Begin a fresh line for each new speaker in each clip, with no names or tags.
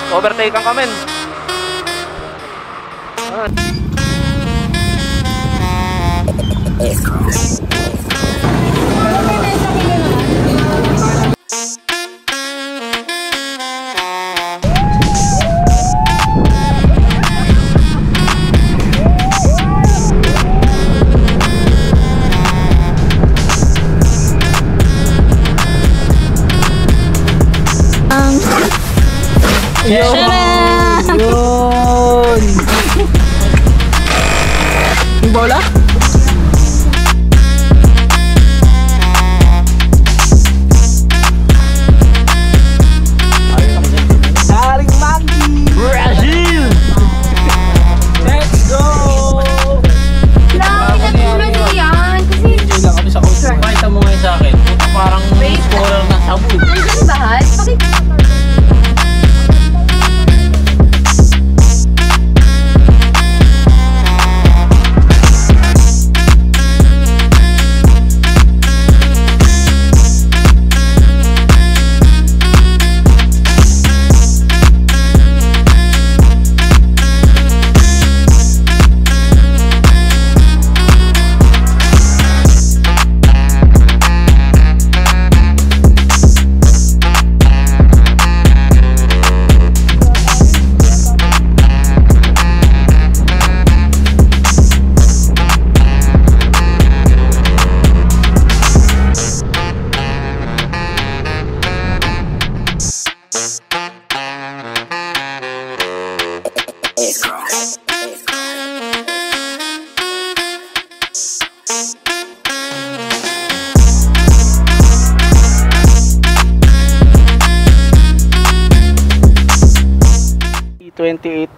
Overtake ang kami.
Yun! Yung bola? Haring Maggi! Brazil! Let's go!
Lang, pinatuloy mo yan. Kasi...
Enjoy lang kami sa coach. Pakita mo ngayon sa akin. Parang scorer na sabon.
Ano ba, Hal?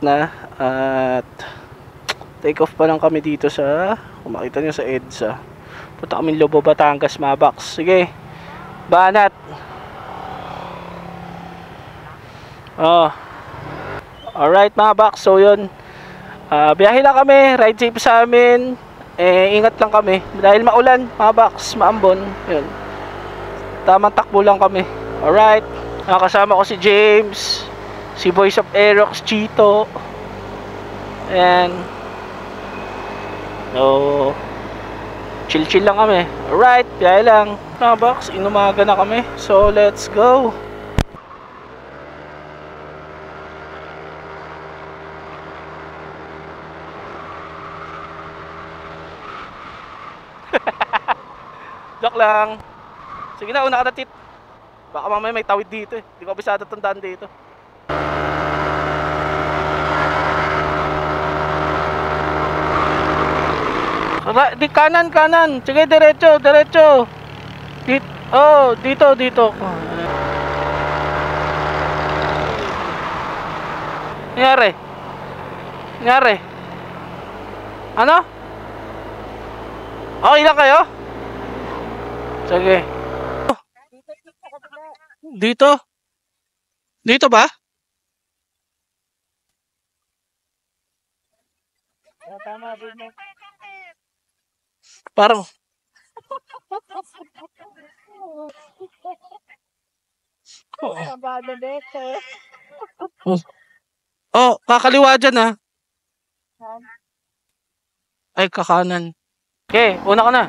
Na at take off pa lang kami dito sa, kung makita nyo, sa EDSA. Punta kami Lobo, Batangas, Mabax. Sige, banat. Alright Mabax, so yun, biyahe lang kami, ride safe sa amin, ingat lang kami dahil maulan, Mabax, maambon, yun, tamang takbo lang kami. Alright, nakasama ko si James, si Voice of Aerox, Chito. Ayan. No. Chill lang kami. Alright, biyahe lang. Mabax, inumaga na kami. So, let's go. Joke lang. Sige na, una ka na, Tit. Baka mamaya may tawid dito eh. Hindi ko abisado tandaan dito. Di kanan. Sige, diretso. Dito. Nangyari. Ano? Okay lang kayo? Sige. Dito ba? Tama din mo. Parang kakaliwa dyan ha. Ay, kakanan. Okay, una ka na.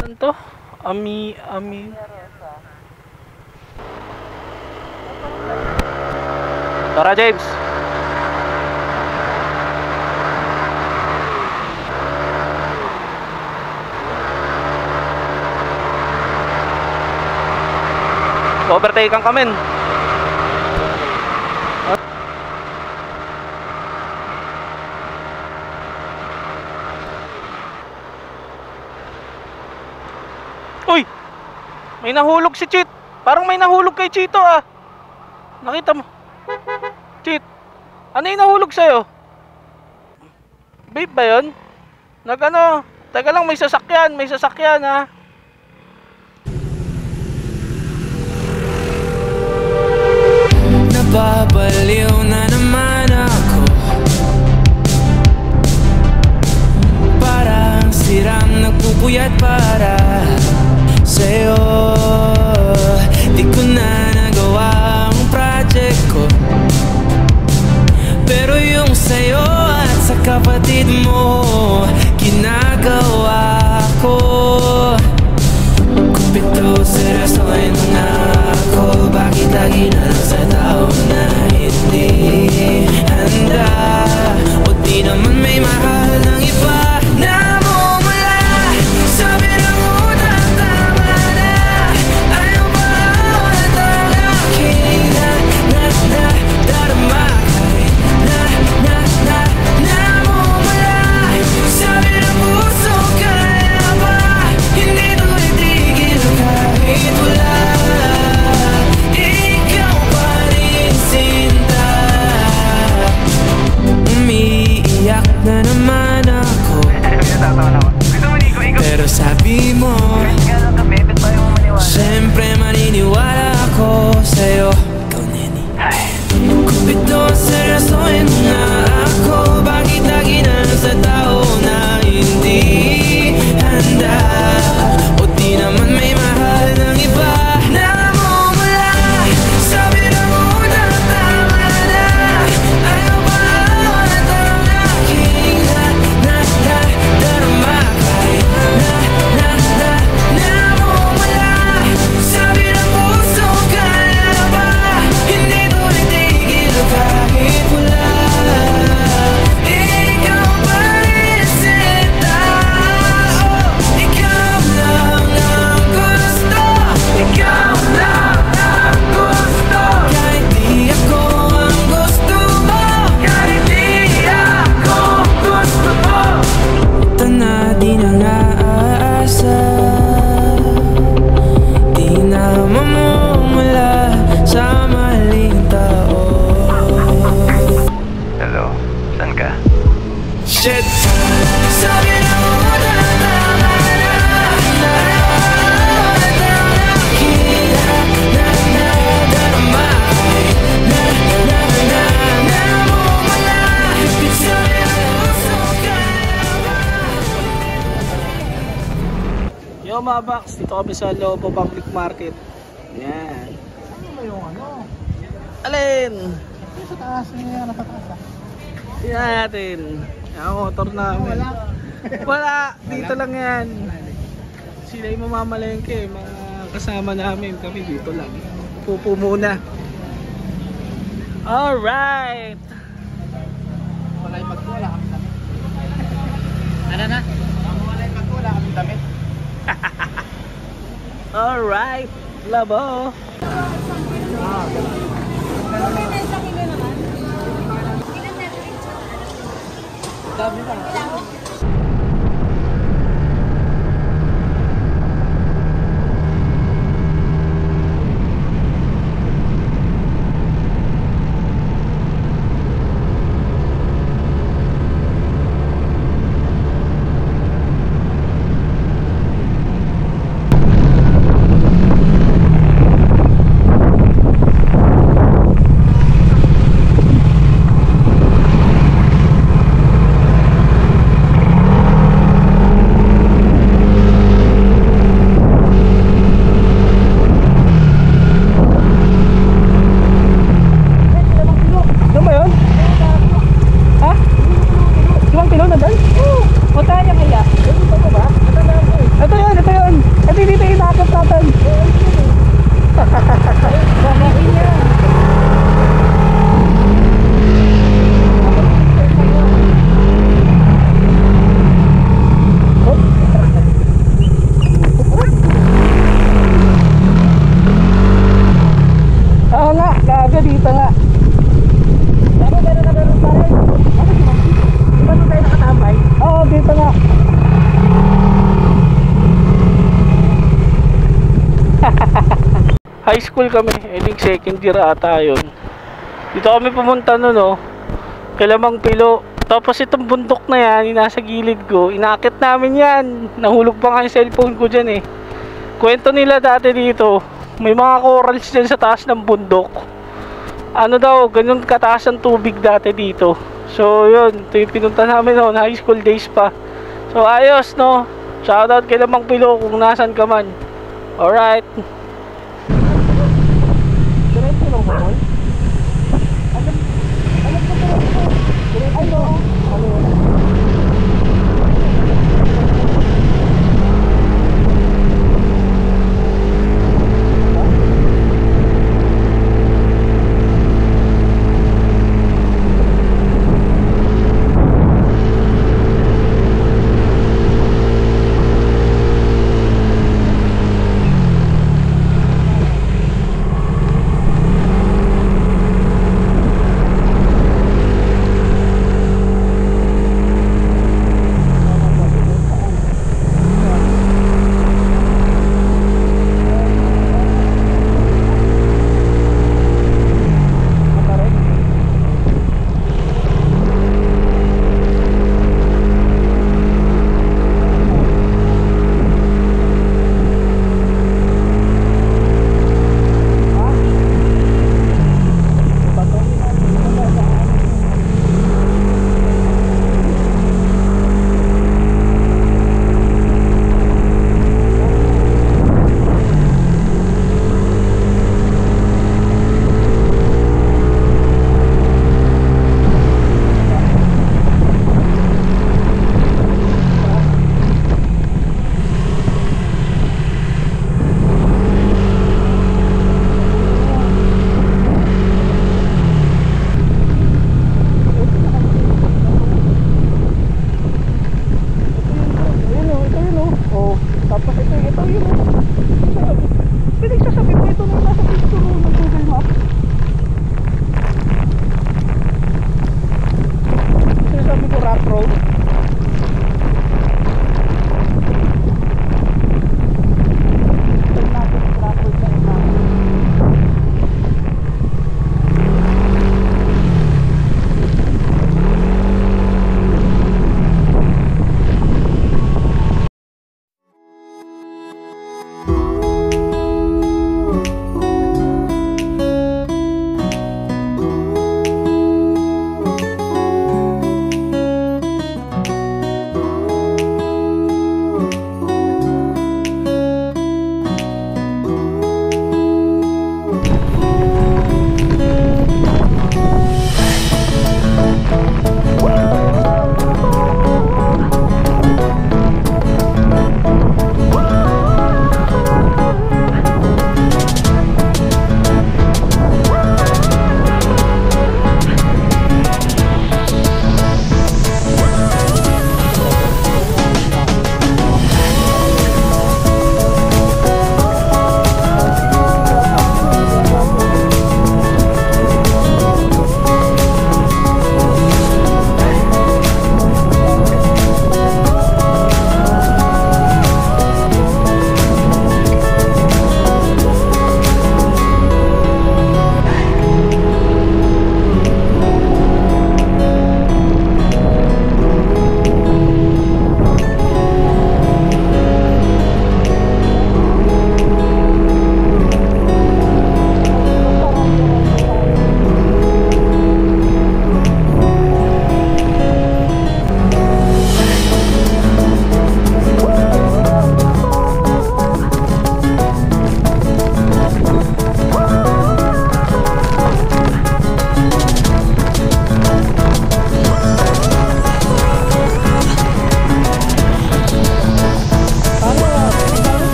Saan to? Ami. Tara, James. Overtake ang kami. Uy! May nahulog si Cheat. Parang may nahulog kay Chito ah. Nakita mo? Cheat. Ano yung nahulog sa'yo? Babe ba yun? Nag-ano? Teka lang, may sasakyan ha. Nababaliw na naman ako
yung sa'yo at sa kapatid mo ginagawa ko. Kung pito seryosohin mo na ako, bakit lagi na lang sa tao na hindi handa? O di naman may mahal ng iba na mumula. Sabi na muna tama na, ayaw ba ulit ang aking darama? Namumula. Sabi ng puso, kaya ba hindi tuloy tigil kahit wala? Ikaw pa rin sinta. Umiiyak na naman ako, pero sabi mo siyempre maniniwala ako sa'yo. Ikaw, Neni. Kung ito seryosohin mo na ako, bakit lagi na lang sa tao na hindi handa? O di naman may mahal ng iba na mumula. Sabi na muna tama na, ayaw ba ulit ang aking darama? Kahit namumula. Sabi ng puso, kaya ba hindi tuloy tigil kahit wala? Ikaw pa rin sinta. Ikaw lang ang gusto. Ikaw lang ang gusto. Kahit di ako ang gusto mo, kahit di ako gusto mo. Ito na di na naasa, di na mamumula sa maling tao.
Hello, saan ka?
Shit! Sabi na muna tama na, ulit ang aking darama. Namumula. Sabi ng puso, kaya ba?
Yo mga box, dito kami sa Lobo Public Market. Yan.
Ano ba yung ano?
Alin?
Yung sa taas niya, nasa taas ah.
Tingnan natin. Ang motor namin. Wala. Dito lang yan. Sila yung mamamalengke. Mga kasama namin. Kami dito lang. Pupo muna. Alright.
Wala yung pagko, wala kami damit. Ano na? Wala yung pagko, wala kami damit.
Alright. Labo.
Dami pa.
High school kami, I think second year ata yun. Dito kami pumunta nun, no, Kilamang Pilo. Tapos itong bundok na yan, yung nasa gilid ko, inakit namin yan. Nahulog pa nga yung cellphone ko dyan eh. Kwento nila dati dito, may mga corals dyan sa taas ng bundok. Ano daw, ganun kataas ang tubig dati dito. So yun, ito yung pinunta namin noon, high school days pa. So ayos, no. Shoutout Kilamang Pilo kung nasan ka man. Alright. Diretso lang ba, boy? Alam ko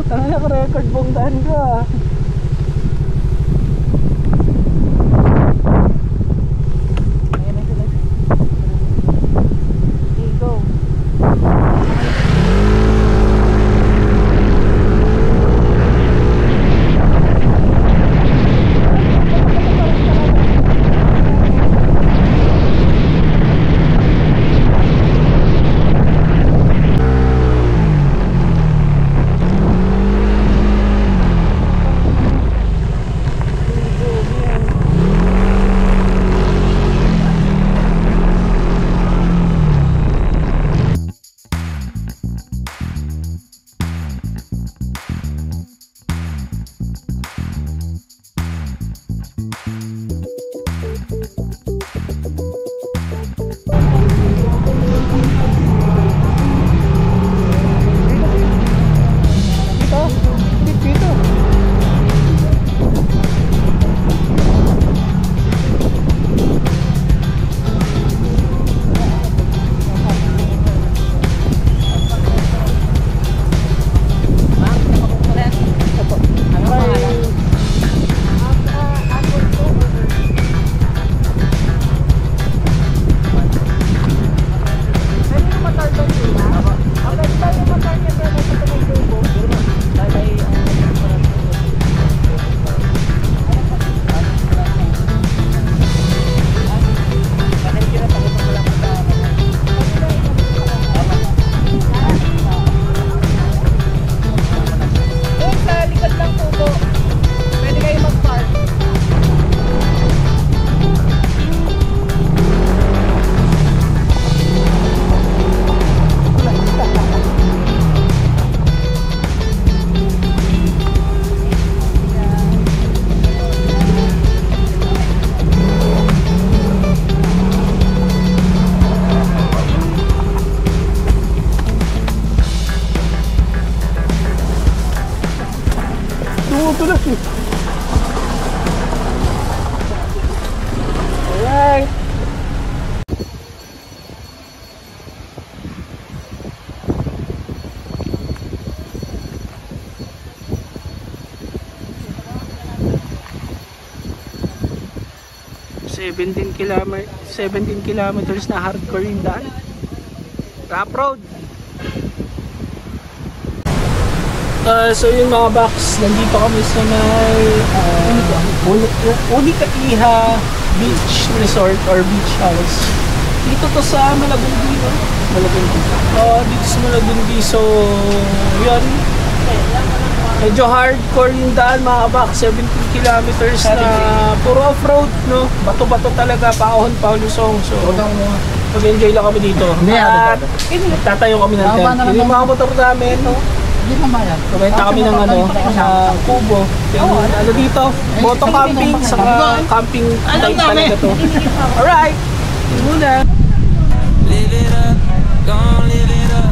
Tanga naka-record bonggaan ka. Alright. Seventeen kilometers na hardcore yung daan. Rough road. So yung mga box, nandito kami sa may Unica Iha Beach Resort or Beach House. Dito to sa Malagundi, no? Malagundi. Dito sa Malagundi. So, yun. Medyo hardcore yung daan, mga box. 17 kilometers na puro off-road, no? Bato-bato talaga, paahon-pahulusong. So, mag-enjoy lang kami dito. At tatayo kami ng tent. Yung mga motor namin, no? Kumenta kami ng kubo. Ano dito? Moto camping, saka camping type talaga to. Alright! Yun muna.
Live it up, gon' live it up.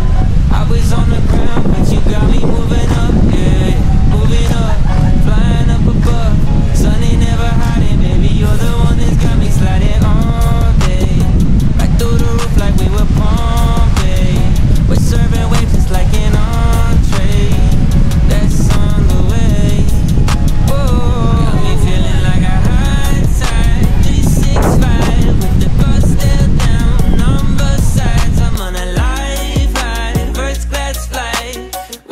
I was on the ground, but you got me moving up, yeah. Moving up, flying up above. Sun ain't never hiding, baby. You're the one that's got me sliding all day. Right through the roof like we were pumping. We're serving waves just like an entree. That's on the way. Whoa, got me feeling like a high tide. 365 with the bus still down. Number sides, I'm on a live ride. First class flight,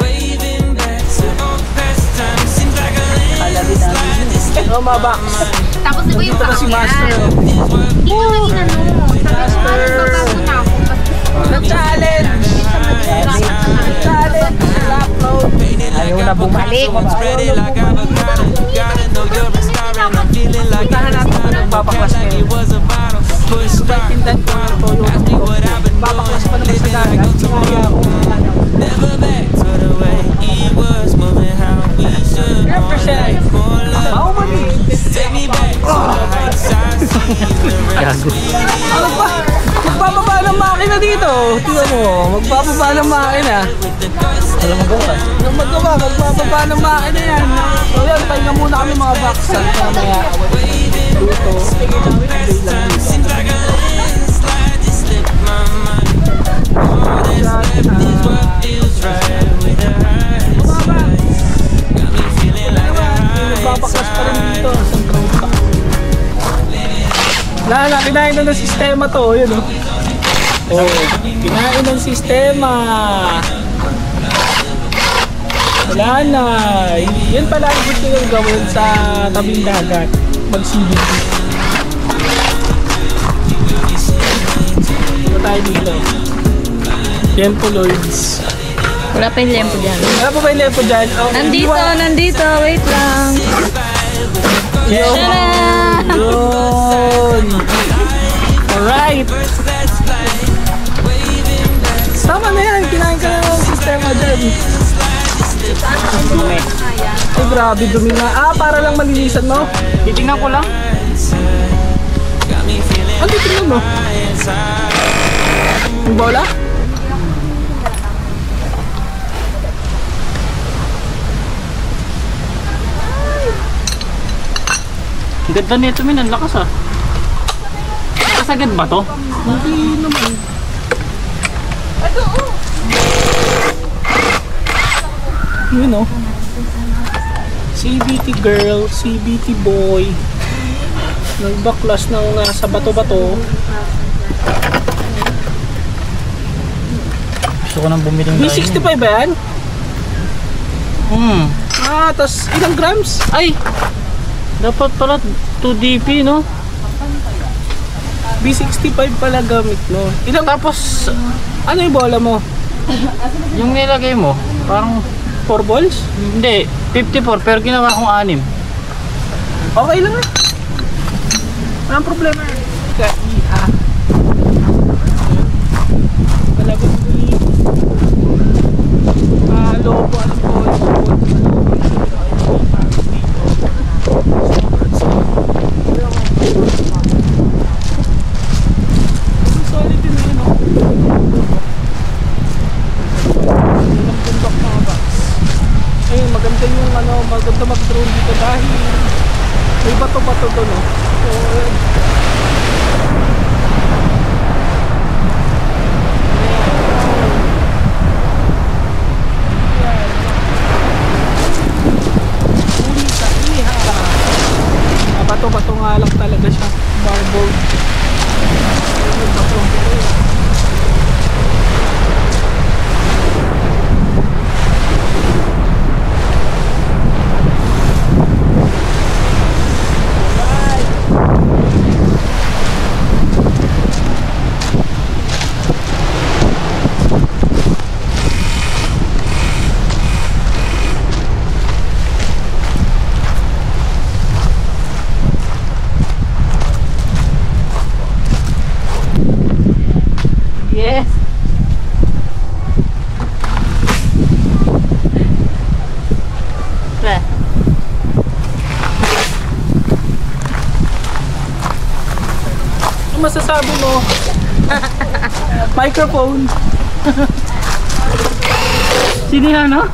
waving back to old past time. Seems like a landslide. This
Hello mga box.
Tapos di ba yung
Dito na si Master.
Hindi ko naging Sabi ko, magbabago na ako.
Nag-challenge! Nag-challenge! Upload!
Ayaw na bumalik.
spread it like avocado. Gotta know you're a star and I'm feeling like
Puntahan natin kung anong babaklas
like it was a bottle. Push start.
Tindan ko na ito yung
Ask me what I've been
babaklas pa naman
doing.
sa
Living like
dagat.
a tomorrow. Never back to the way it was. Moving how we should. More love. Take me back to the heights I see. The rest we
Ano ba? Magbababa ng makina dito. Tingnan mo, magbababa ng makina.
Alam mo ba?
Magbababa ng makina yan. So yan, pahinga muna kami mga box. At mamaya, luto.
seems like a landslide. Just slip my mind. All that's left is what feels right with the high side.
Kinain na ng sistema to, yun oh. Oh, kinain ng sistema. Wala na. Yan pala ang gusto nyo gawin sa tabing dagat. Mag-CBD. Ito tayo dito. Tempo Lords.
Wala pa yung lempo dyan.
Wala pa ba yung lempo dyan? Oh,
Nandito. Wait lang.
Yun!
Tara!
Yun! Alright! Tama na yan! Kinain ka na ng sistema dyan. Ay, grabe, dumi nga. Para lang malinisan mo.
Titingnan ko lang.
Ano titingnan mo? Yung bola?
Ang ganda nito, min. Ang lakas ah. Kasagad ba to?
Hindi naman. Yun oh. CBT girl, CBT boy. Nagbaklas ng sa bato-bato.
Gusto ko nang bumiling
B65 ba yan? Tas ilang grams?
Ay! Dapat pala 2DP, no?
B65 pala gamit no. Ilang
Tapos,
ano yung bola mo?
yung nilagay mo, parang
4 balls?
hindi, 54 pero ginawa kong 6.
Okay lang ah. Walang problema. Kaiha. Palabas mo yung lobo at ball. Solid din yun oh. Walang bundok mga box. Ayun, maganda yung maganda mag-drone dito dahil may bato-bato doon oh. So, uli sa iha. Bato-bato nga lang talaga siya. Barboard. Ayun, bato.
Yes. Pre.
Ano masasabi mo? Microphone.
Sino yan, no?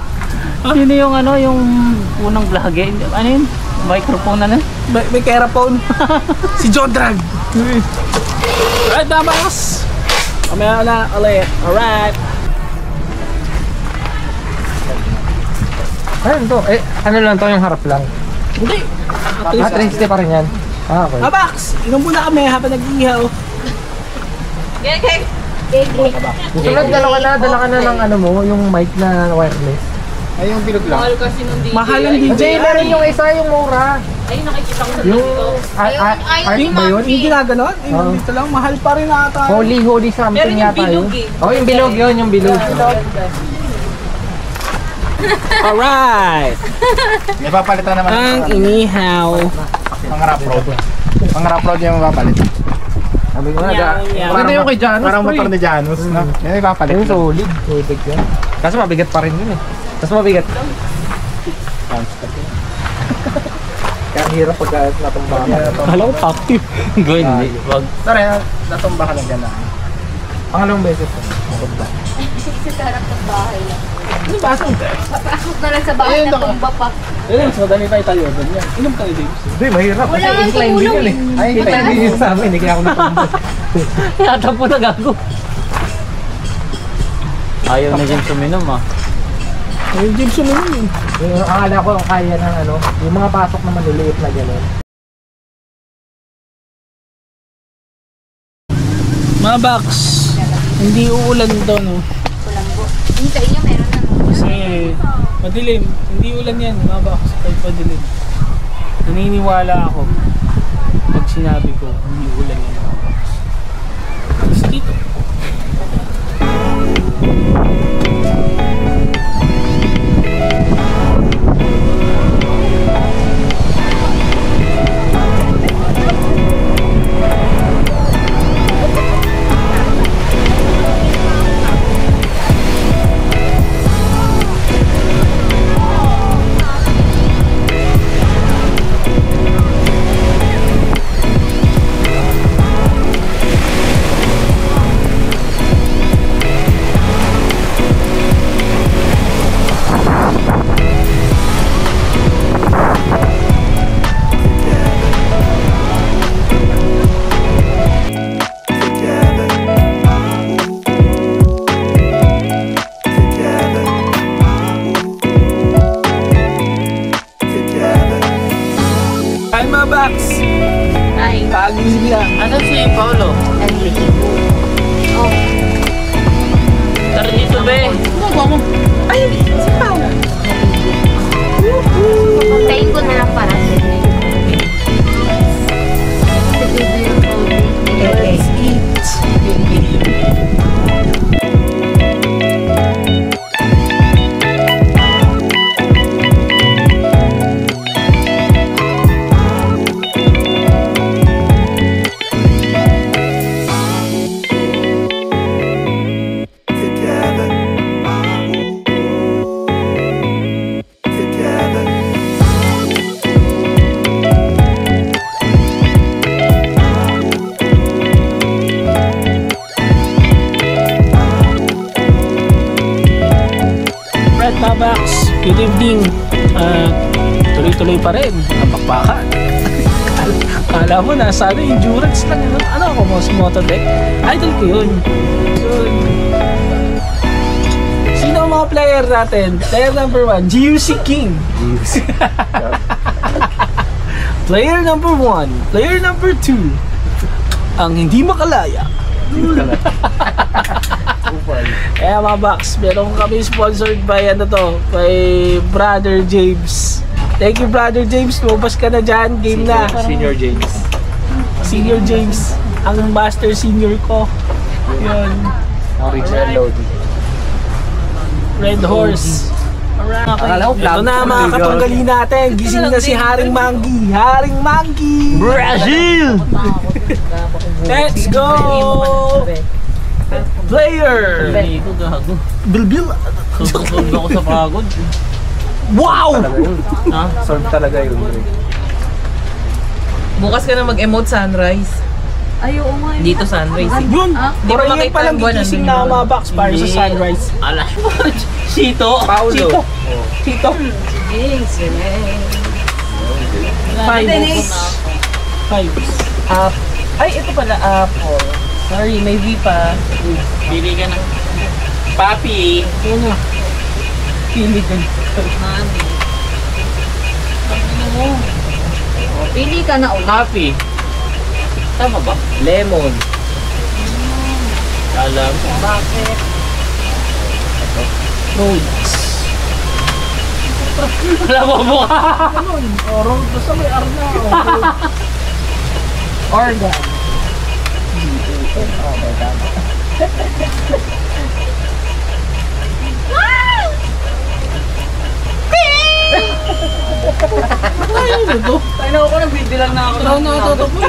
Sino yung yung unang vlog eh? Ano yun? Microphone na.
May keraphone. Si John Drag. Alright, damas. Kamaya na ulit. Alright.
Ano to? Ano lang to, yung harap lang?
Hindi.
360 pa rin yan. Okay.
Max, inom muna kami habang nag-ihaw.
Susunod, dala ka na ng ano mo, yung mic na wireless.
Ay, yung bilog lang.
Mahal ang DJ.
Hindi, meron yung isa, yung mura.
Ay, nakikita ko
Yung art ba yun?
Yung ginaganon? Yung dito lang, mahal pa rin ata.
Holy something yata yun. Oh, yung bilog yun, yung bilog.
Alright.
May papalitan naman.
Ang inihaw.
Pang rough road. Pang rough road yung papalitan.
Sabi ko na,
Maganda yung kay Janus. Parang motor ni Janus, no? Yan yung papalit.
yung solid. Solid yun. Kaso mabigat pa rin yun eh. Kaso mabigat. Kaya ang hirap pagka natumba ka.
Kala ko active.
Hindi. Wag. Sorry, natumba ka lang dyan na.
Pangalawang beses ko. Natumba.
sa harap ng bahay lang.
Ano ba?
Papasok na lang sa bahay na tumba pa.
Ayun, so dami tayo tayo. Ganyan. Inom tayo, James.
Hindi, mahirap.
Wala
Kasi
nga
incline din
tumulong
yun eh. Ay, incline din yun sa amin. Hindi kaya ako natumba.
Yatampo na gago. Ayaw na dyan suminom ah.
Ayun, James, suminom eh.
Yung akala ko kaya ng ano, yung mga pasok na maliliit na gano'n.
Mga box, hindi uulan doon, no?
Kulambo. Yung sa inyo meron na.
Kasi madilim. Hindi ulan yan, mga box. Kahit madilim. Naniniwala ako pag sinabi ko, hindi ulan yan, mga box. Tapos dito. Hi mga box!
Ay.
Pagising lang.
Asan si Paolo?
Naliligo. Oh.
Tara dito, be.
Ay, si Pao. Tayin ko na lang para sa inyo.
Let's eat! Tabax, good evening. Tuloy-tuloy pa rin ang bakbakan. Kala mo na sana endurance lang. Ano ako mo sa motodeck? Idol ko yun. Sino ang mga player natin? Player number 1, GUC King. Player number 1, player number 2, ang hindi makalaya. Kaya mga box, meron kami sponsored by by Brother James. Thank you Brother James, lumabas ka na dyan, game na.
Senior James.
Senior James, ang master senior ko. Yun.
Original load.
Red Horse. Ito na mga katunggali natin. Gising na si Haring Manggi. Haring Manggi!
Brazil!
Let's go! Player!
Ito, gago.
Bilbil!
Susugod ako sa pagod.
Wow!
Ha?
Solve talaga yun.
Bukas ka na mag-emote sunrise.
Ay, oo nga.
Dito sunrise.
Yun!
Di ba
Para yun
makita
palang
ang buwan,
gigising
nandun
na
yun?
mga box para sa sunrise.
Alas mo. Sito.
Chito! Chito! Five. Five.
Ay, ito pala apple. Sorry, may V pa.
Pili ka na. Papi.
Ano? Pili ka.
Pili ka na ulit.
Papi. Tama ba?
Lemon.
Alam.
Bakit?
Fruits.
Wala mo mukha.
Oron, basta may arna.
Organ.
Ay, naku ko, nagbibilang na ako.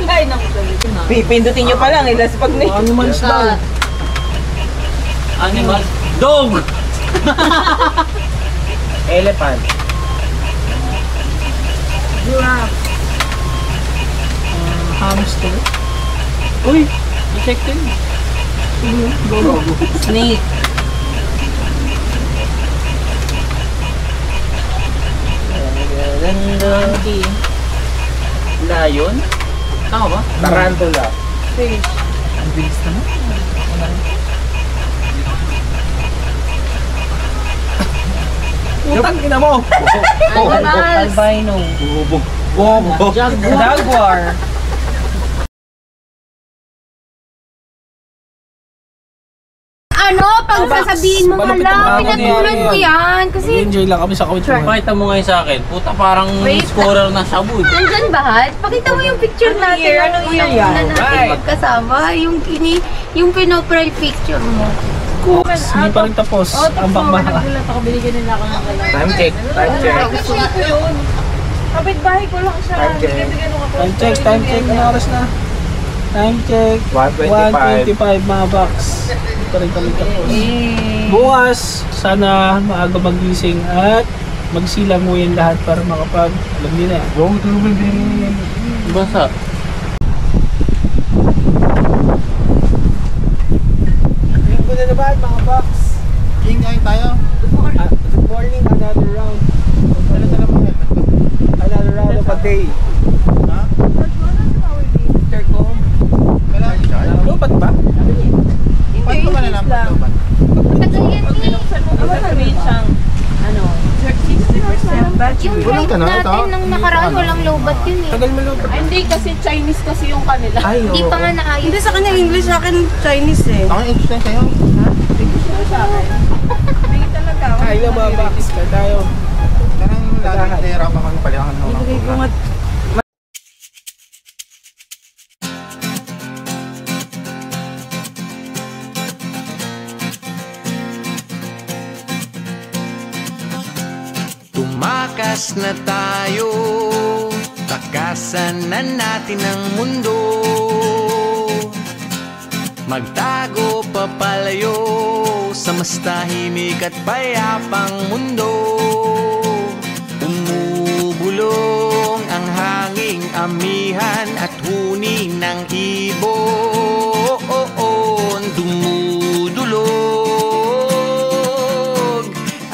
Ay, naku, sabi na.
Pipindutin nyo pa lang, ilas pag na.
Animals daw.
Animal. Dog.
Elephant.
Giraffe. Hamster. Uy! I-check din. Go.
Snake.
Monkey. Lion. Tama ba?
Tarantula.
Ang bilis naman.
Utang ina mo!
Animals.
Albino.
Bobo.
Jaguar.
ano, pag sasabihin mo,
malapit
hala,
ang
pinatulan mo yan. Kasi,
Enjoy lang kami sa kwentuhan.
Pakita mo ngayon sa akin. Puta, parang scorer na sabud.
nandyan ba, Hat? Pakita mo yung picture natin.
Anong year yan?
Una natin magkasama. Yung pinoprofile picture mo.
Cooks, hindi pa rin tapos. Ang bakbaka.
Ako binigyan nila ako ng kailangan.
Time check. Time check.
Kapit-bahay ko lang siya.
Time check.
Bibigyan ako.
Time check, time check. Ano oras na? Time check. 1:25 mga box. Hindi pa rin kami tapos. Bukas, sana maaga magising at magsilang mo yung lahat para makapag, alam niyo na.
Go to the
Basa.
Linggo na naman mga box.
King ngayon tayo.
Good morning, another round.
Dala-dala mo yan.
Another round of a day.
Ha?
Intercom.
Wala.
Lupat ba?
Paano ka ba na naman lupat?
Matagal yan
Pag
eh.
binuksan mo, sasabihin siyang, ano, 60% battery.
Yung
Walang
flight
tanong, ito.
natin nung nakaraan, walang lowbat yun eh.
Tagal mo lupat.
Ay, hindi kasi Chinese kasi yung kanila.
Ay,
Hindi pa nga naayos.
Hindi sa kanya English, sa akin Chinese eh.
Ako yung interesting sa'yo.
Sa akin. Hindi talaga.
Ay na mga box. Kaya tayo.
Parang lagi nahirapan kami palihangan ng mga
Ibigay ko nga.
Tumakas na tayo, takasan na natin ang mundo. Magtago papalayo sa mas tahimik at payapang mundo. Umubulong ang hanging amihan at huni ng ibon. Dumudulog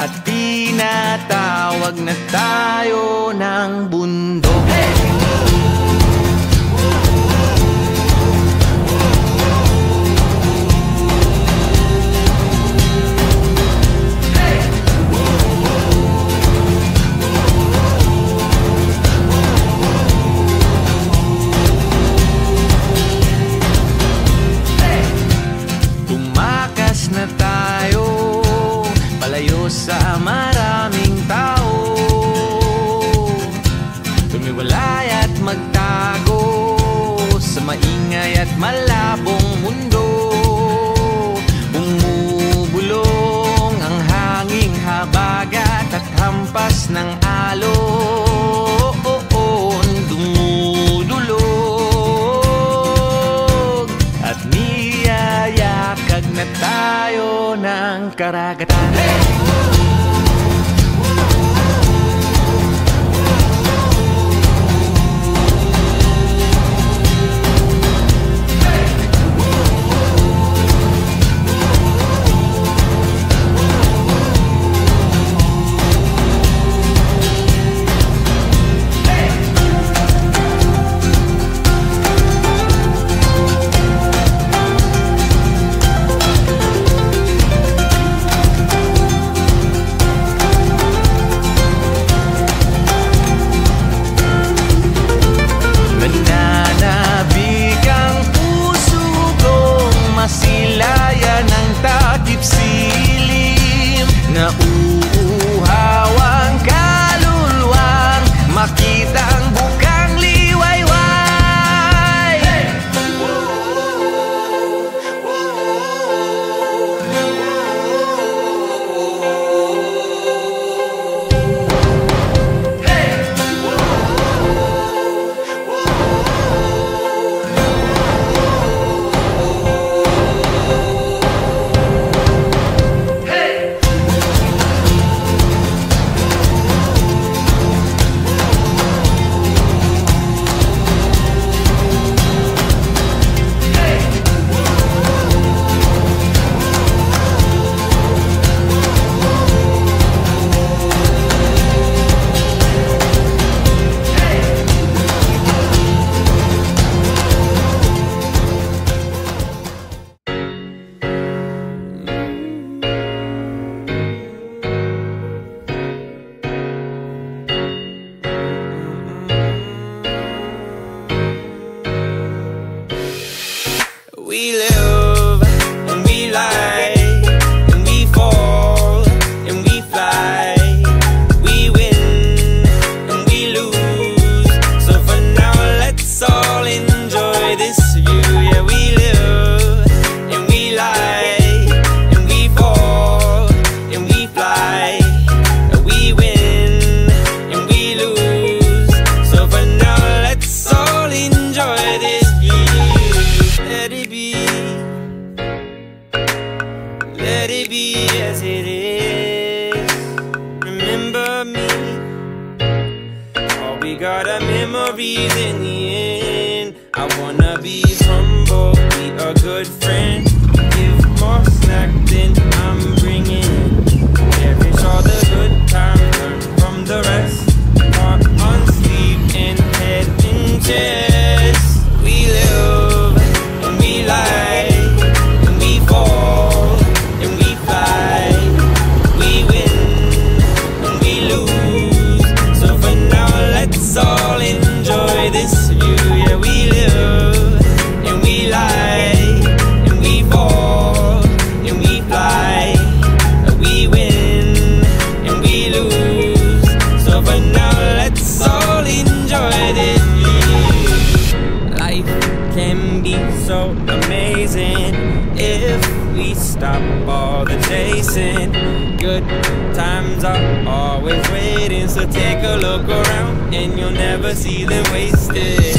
at tinatawag na tayo ng bundok. Tumakas na tayo, palayo sa maraming tao. Tumiwalay at magtago sa maingay at malabong mundo. Bumubulong ang hanging habagat at hampas ng alon. Dumudulog at niyayakag na tayo ng karagatan. Nananabik ang puso kong masilayan ng takip silim. Nauuhaw ang kaluluwang makita ang bukang liwayway. We live and we lie. breathe in the end. I wanna be humble, be a good friend. Give more snack than I'm bringing. Cherish all the good times, learn from the rest. Heart on sleeve and head in chest. We live and we lie, and we fall and we fly. We win and we lose. So for now, let's all enjoy this view. Yeah, we live and we lie, and we fall and we fly. We win and we lose. So for now, let's all enjoy this view. Life can be so amazing if we stop all the chasing. Good times are always waiting, so take a look around and you'll never see them wasted.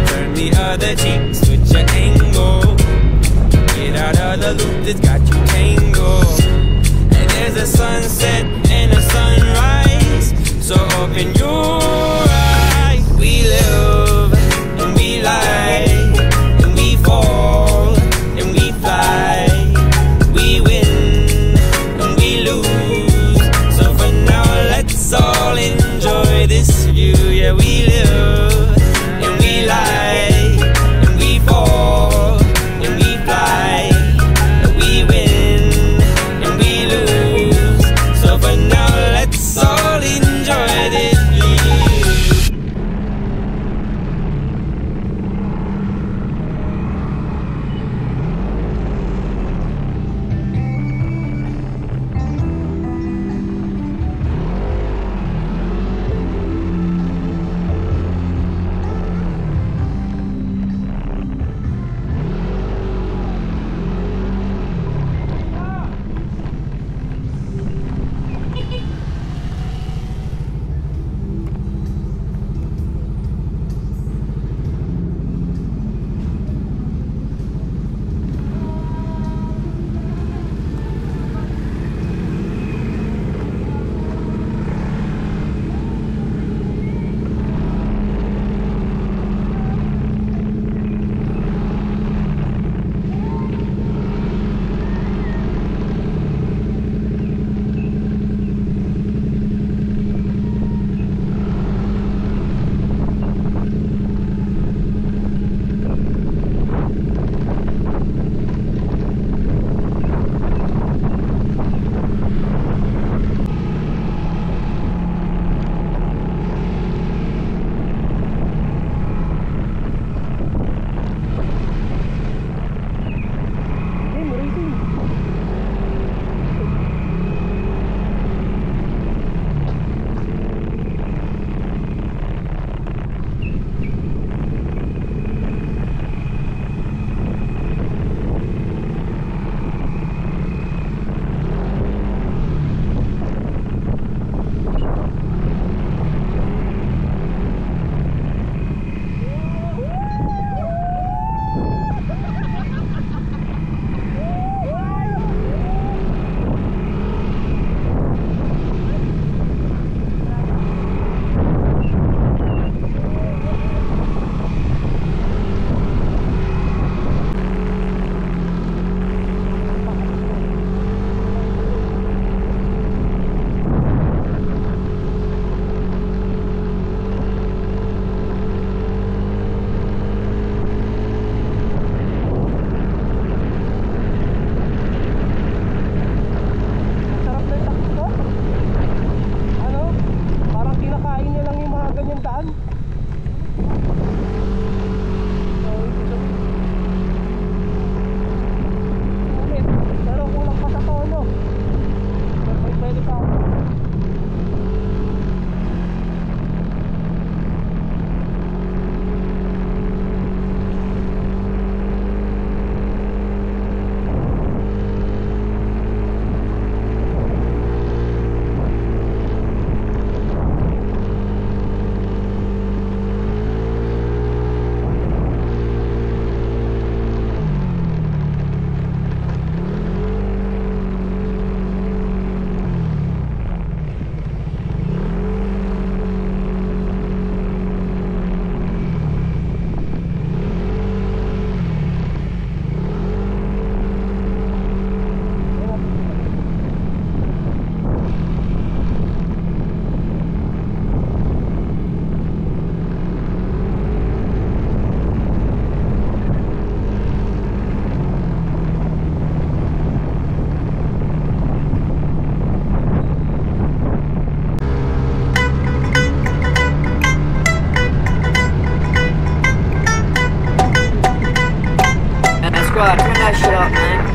Turn the other cheek, switch your angle. Get out of the loop that's got you tangled. And there's a sunset and a sunrise, so open your eyes. We live and we lie, and we fall and we fly. We win and we lose. So for now, let's all enjoy this view. Yeah, we live and we lie, and we fall and we fly. We win and we lose. So for now, let's all enjoy this view.
squad, turn that shit up, man.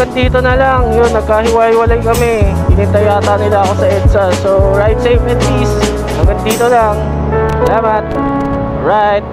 hanggang dito na lang. Yun, nagkahiwa-hiwalay kami. Hinintay yata nila ako sa EDSA. So, ride safe and peace. Hanggang dito lang. Salamat. Alright.